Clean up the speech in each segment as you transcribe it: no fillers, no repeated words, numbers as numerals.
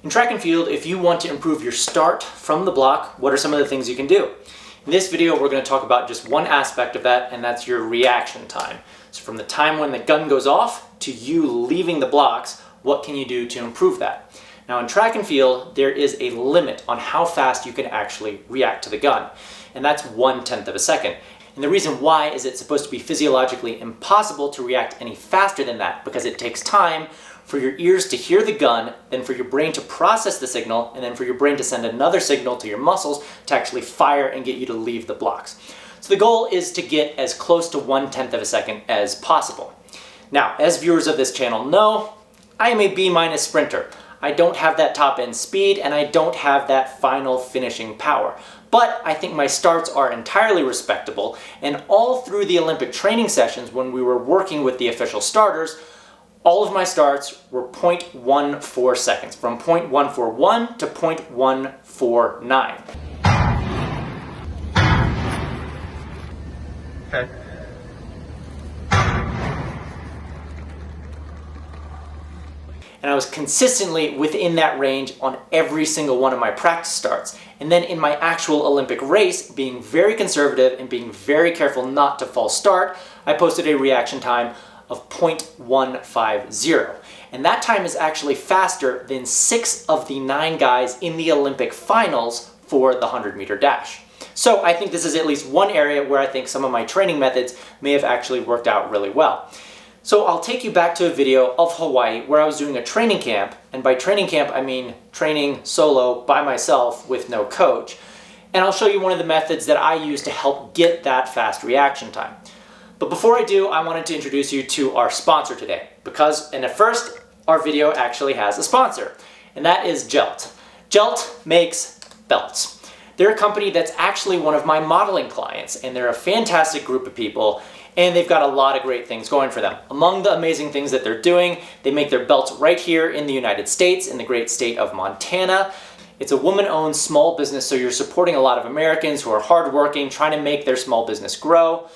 In track and field, if you want to improve your start from the block, what are some of the things you can do? In this video, we're going to talk about just one aspect of that, and that's your reaction time. So from the time when the gun goes off to you leaving the blocks, what can you do to improve that? Now in track and field, there is a limit on how fast you can actually react to the gun, and that's 1/10 of a second. And the reason why is it's supposed to be physiologically impossible to react any faster than that, because it takes time for your ears to hear the gun, then for your brain to process the signal, and then for your brain to send another signal to your muscles to actually fire and get you to leave the blocks. So the goal is to get as close to 1/10 of a second as possible. Now, as viewers of this channel know, I am a B- sprinter. I don't have that top end speed and I don't have that final finishing power. But I think my starts are entirely respectable, and all through the Olympic training sessions when we were working with the official starters, all of my starts were 0.14 seconds, from 0.141 to 0.149. Okay. And I was consistently within that range on every single one of my practice starts. And then in my actual Olympic race, being very conservative and being very careful not to false start, I posted a reaction time of 0.150. And that time is actually faster than 6 of the 9 guys in the Olympic finals for the 100-meter dash. So I think this is at least one area where I think some of my training methods may have actually worked out really well. So I'll take you back to a video of Hawaii where I was doing a training camp, and by training camp I mean training solo by myself with no coach, and I'll show you one of the methods that I use to help get that fast reaction time. But before I do, I wanted to introduce you to our sponsor today, because, and at first, our video actually has a sponsor, and that is Gelt. Gelt makes belts. They're a company that's actually one of my modeling clients, and they're a fantastic group of people, and they've got a lot of great things going for them. Among the amazing things that they're doing, they make their belts right here in the United States, in the great state of Montana. It's a woman-owned small business, so you're supporting a lot of Americans who are hardworking, trying to make their small business grow.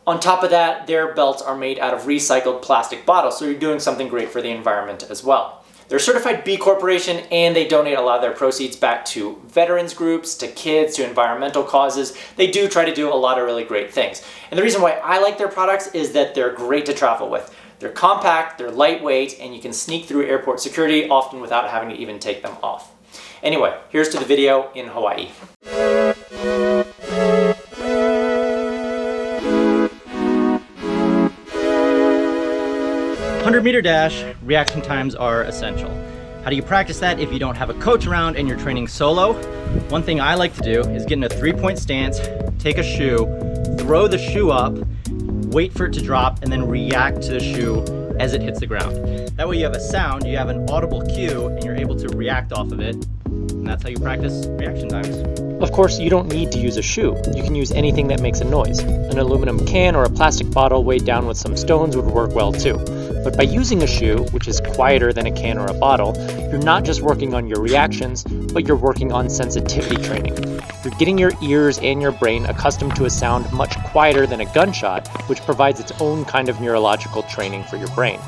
On top of that, their belts are made out of recycled plastic bottles, so you're doing something great for the environment as well. They're a certified B Corporation, and they donate a lot of their proceeds back to veterans groups, to kids, to environmental causes. They do try to do a lot of really great things. And the reason why I like their products is that they're great to travel with. They're compact, they're lightweight, and you can sneak through airport security often without having to even take them off. Anyway, here's to the video in Hawaii. 100-meter dash, reaction times are essential. How do you practice that if you don't have a coach around and you're training solo? One thing I like to do is get in a 3-point stance, take a shoe, throw the shoe up, wait for it to drop, and then react to the shoe as it hits the ground. That way you have a sound, you have an audible cue, and you're able to react off of it. And that's how you practice reaction times. Of course, you don't need to use a shoe. You can use anything that makes a noise. An aluminum can or a plastic bottle weighed down with some stones would work well too. But by using a shoe, which is quieter than a can or a bottle, you're not just working on your reactions, but you're working on sensitivity training. You're getting your ears and your brain accustomed to a sound much quieter than a gunshot, which provides its own kind of neurological training for your brain.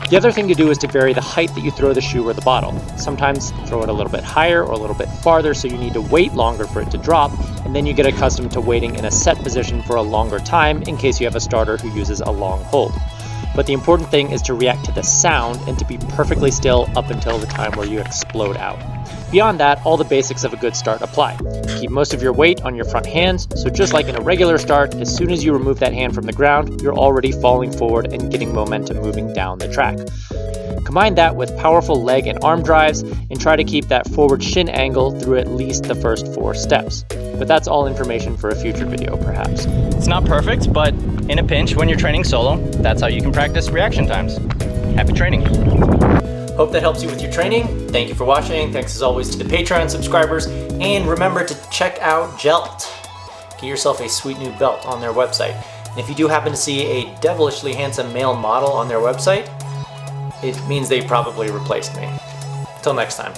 The other thing to do is to vary the height that you throw the shoe or the bottle. Sometimes throw it a little bit higher or a little bit farther, so you need to wait longer for it to drop, and then you get accustomed to waiting in a set position for a longer time in case you have a starter who uses a long hold. But the important thing is to react to the sound and to be perfectly still up until the time where you explode out. Beyond that, all the basics of a good start apply. Keep most of your weight on your front hands, so just like in a regular start, as soon as you remove that hand from the ground, you're already falling forward and getting momentum moving down the track. Combine that with powerful leg and arm drives, and try to keep that forward shin angle through at least the first 4 steps. But that's all information for a future video, perhaps. It's not perfect, but in a pinch, when you're training solo, that's how you can practice reaction times. Happy training. Hope that helps you with your training. Thank you for watching. Thanks as always to the Patreon subscribers. And remember to check out Gelt. Get yourself a sweet new belt on their website. And if you do happen to see a devilishly handsome male model on their website, it means they probably replaced me. Until next time.